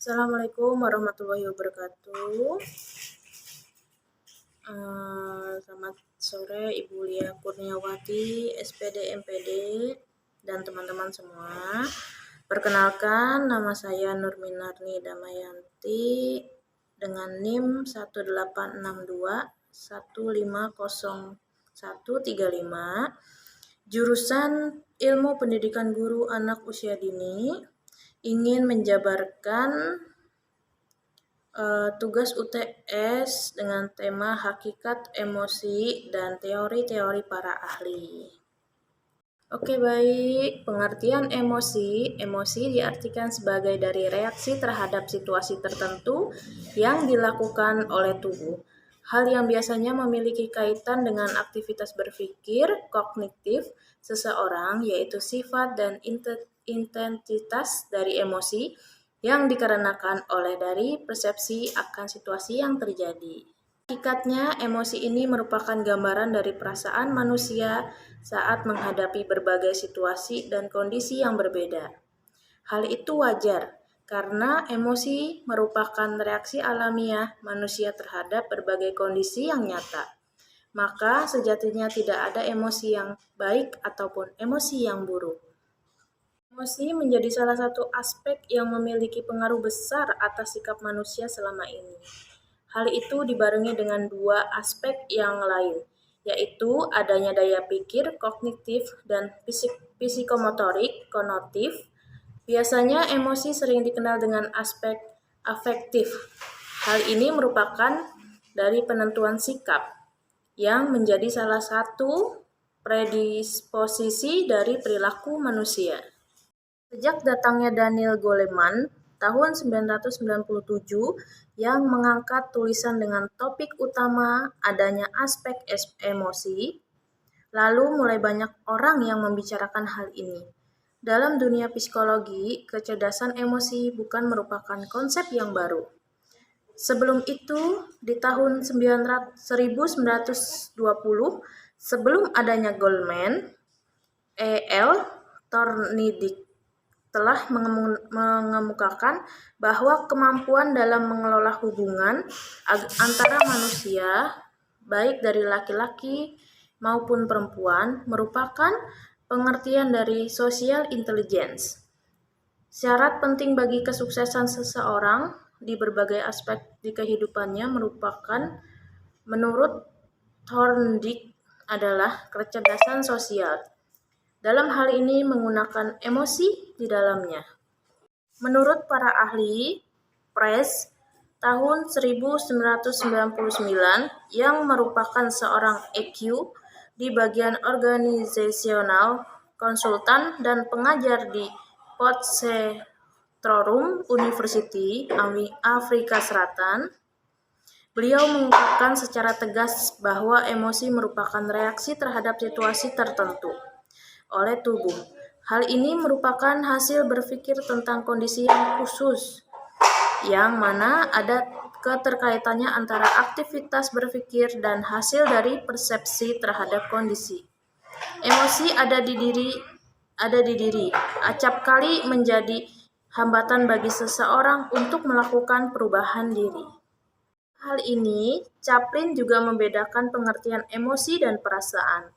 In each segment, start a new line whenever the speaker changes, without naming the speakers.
Assalamualaikum warahmatullahi wabarakatuh. Selamat sore Ibu Lia Kurniawati, SPD MPD, dan teman-teman semua. Perkenalkan, nama saya Nurminarni Damayanti dengan NIM 18621500135, jurusan Ilmu Pendidikan Guru Anak Usia Dini. Ingin menjabarkan tugas UTS dengan tema hakikat emosi dan teori-teori para ahli. Oke, baik. Pengertian emosi. Emosi diartikan sebagai dari reaksi terhadap situasi tertentu yang dilakukan oleh tubuh. Hal yang biasanya memiliki kaitan dengan aktivitas berpikir kognitif seseorang, yaitu sifat dan intensitas dari emosi yang dikarenakan oleh dari persepsi akan situasi yang terjadi. Hakikatnya, emosi ini merupakan gambaran dari perasaan manusia saat menghadapi berbagai situasi dan kondisi yang berbeda. Hal itu wajar, karena emosi merupakan reaksi alamiah manusia terhadap berbagai kondisi yang nyata. Maka sejatinya tidak ada emosi yang baik ataupun emosi yang buruk. Emosi menjadi salah satu aspek yang memiliki pengaruh besar atas sikap manusia selama ini. Hal itu dibarengi dengan dua aspek yang lain, yaitu adanya daya pikir kognitif dan psikomotorik konotif. Biasanya emosi sering dikenal dengan aspek afektif. Hal ini merupakan dari penentuan sikap yang menjadi salah satu predisposisi dari perilaku manusia. Sejak datangnya Daniel Goleman tahun 1997 yang mengangkat tulisan dengan topik utama adanya aspek emosi, lalu mulai banyak orang yang membicarakan hal ini. Dalam dunia psikologi, kecerdasan emosi bukan merupakan konsep yang baru. Sebelum itu, di tahun 1920, sebelum adanya Goleman, E.L. Thorndike telah mengemukakan bahwa kemampuan dalam mengelola hubungan antara manusia, baik dari laki-laki maupun perempuan, merupakan pengertian dari social intelligence. Syarat penting bagi kesuksesan seseorang di berbagai aspek di kehidupannya merupakan, menurut Thorndike, adalah kecerdasan sosial. Dalam hal ini menggunakan emosi di dalamnya. Menurut para ahli, Press tahun 1999 yang merupakan seorang EQ di bagian organisasional, konsultan dan pengajar di Potchefstroom University, Afrika Selatan. Beliau mengungkapkan secara tegas bahwa emosi merupakan reaksi terhadap situasi tertentu oleh tubuh. Hal ini merupakan hasil berpikir tentang kondisi yang khusus, yang mana ada keterkaitannya antara aktivitas berpikir dan hasil dari persepsi terhadap kondisi. Emosi ada di diri, acap kali menjadi hambatan bagi seseorang untuk melakukan perubahan diri. Hal ini, Chaplin juga membedakan pengertian emosi dan perasaan,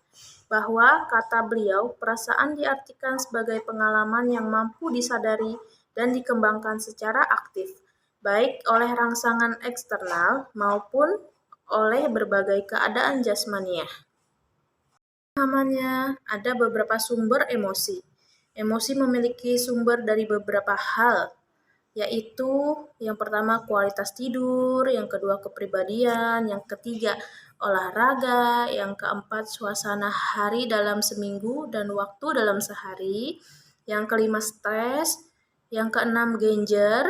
bahwa kata beliau, perasaan diartikan sebagai pengalaman yang mampu disadari dan dikembangkan secara aktif, baik oleh rangsangan eksternal maupun oleh berbagai keadaan jasmaniah. Namanya, ada beberapa sumber emosi. Emosi memiliki sumber dari beberapa hal, yaitu yang pertama kualitas tidur, yang kedua kepribadian, yang ketiga olahraga, yang keempat suasana hari dalam seminggu dan waktu dalam sehari, yang kelima stres, yang keenam gender,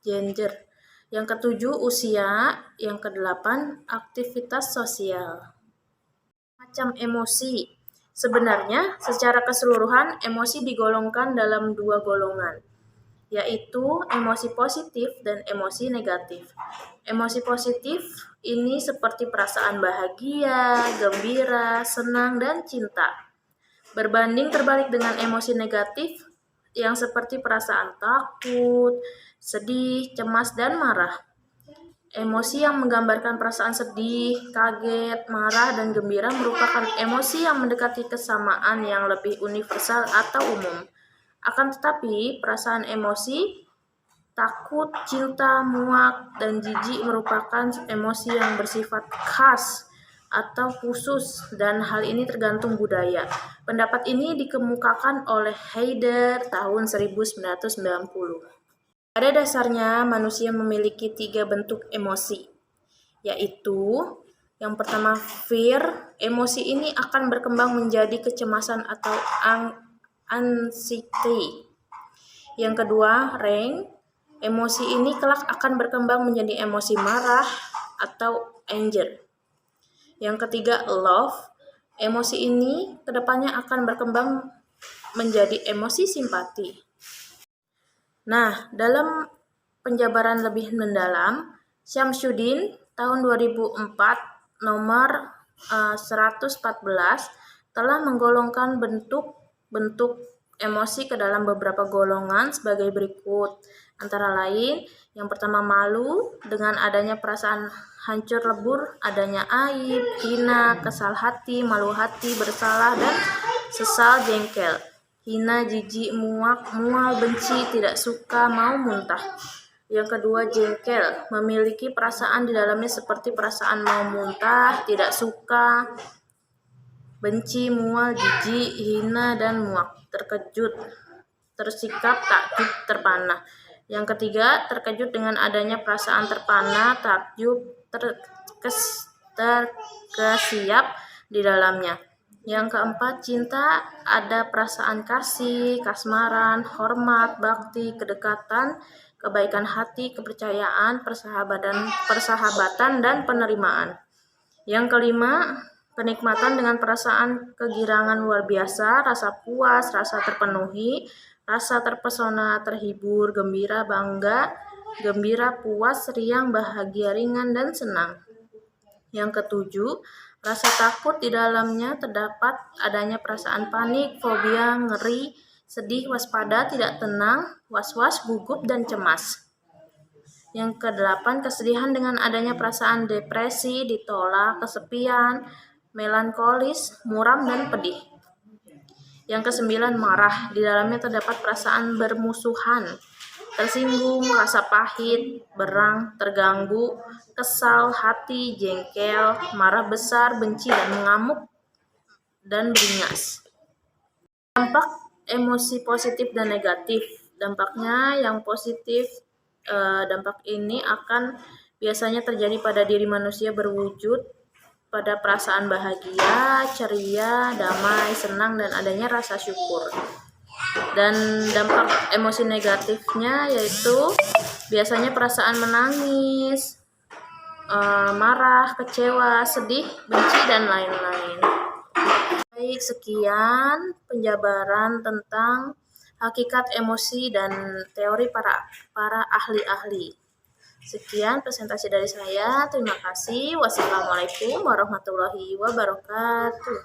yang ketujuh usia, yang kedelapan aktivitas sosial. Macam emosi. Sebenarnya secara keseluruhan emosi digolongkan dalam dua golongan, yaitu emosi positif dan emosi negatif. Emosi positif ini seperti perasaan bahagia, gembira, senang, dan cinta. Berbanding terbalik dengan emosi negatif yang seperti perasaan takut, sedih, cemas, dan marah. Emosi yang menggambarkan perasaan sedih, kaget, marah, dan gembira merupakan emosi yang mendekati kesamaan yang lebih universal atau umum. Akan tetapi, perasaan emosi takut, cinta, muak, dan jijik merupakan emosi yang bersifat khas atau khusus, dan hal ini tergantung budaya. Pendapat ini dikemukakan oleh Heider tahun 1990. Pada dasarnya, manusia memiliki 3 bentuk emosi, yaitu yang pertama fear. Emosi ini akan berkembang menjadi kecemasan atau anxiety. Yang kedua, rage. Emosi ini kelak akan berkembang menjadi emosi marah atau anger. Yang ketiga, love. Emosi ini kedepannya akan berkembang menjadi emosi simpati. Nah, dalam penjabaran lebih mendalam, Syamsuddin tahun 2004 nomor 114 telah menggolongkan bentuk-bentuk emosi ke dalam beberapa golongan sebagai berikut. Antara lain, yang pertama malu, dengan adanya perasaan hancur lebur, adanya aib, hina, kesal hati, malu hati, bersalah, dan sesal, jengkel. Hina, jijik, muak, mual, benci, tidak suka, mau muntah. Yang kedua, jengkel, memiliki perasaan di dalamnya seperti perasaan mau muntah, tidak suka, benci, mual, jijik, hina, dan muak. Terkejut, tersikap, takjub, terpana. Yang ketiga, terkejut dengan adanya perasaan terpana, takjub, terkesiap di dalamnya. Yang keempat, cinta, ada perasaan kasih, kasmaran, hormat, bakti, kedekatan, kebaikan hati, kepercayaan, persahabatan, dan penerimaan. Yang kelima, kenikmatan dengan perasaan kegirangan luar biasa, rasa puas, rasa terpenuhi, rasa terpesona, terhibur, gembira, bangga, gembira, puas, riang, bahagia, ringan, dan senang. Yang ketujuh, rasa takut, di dalamnya terdapat adanya perasaan panik, fobia, ngeri, sedih, waspada, tidak tenang, was-was, gugup, dan cemas. Yang kedelapan, kesedihan dengan adanya perasaan depresi, ditolak, kesepian, melankolis, muram, dan pedih. Yang kesembilan, marah, di dalamnya terdapat perasaan bermusuhan, tersinggung, rasa pahit, berang, terganggu, kesal, hati, jengkel, marah besar, benci, dan mengamuk, dan beringas. Dampak emosi positif dan negatif. Dampaknya yang positif, dampak ini akan biasanya terjadi pada diri manusia berwujud pada perasaan bahagia, ceria, damai, senang, dan adanya rasa syukur. Dan dampak emosi negatifnya yaitu biasanya perasaan menangis, marah, kecewa, sedih, benci, dan lain-lain. Baik, sekian penjabaran tentang hakikat emosi dan teori para ahli-ahli. Sekian presentasi dari saya. Terima kasih. Wassalamualaikum warahmatullahi wabarakatuh.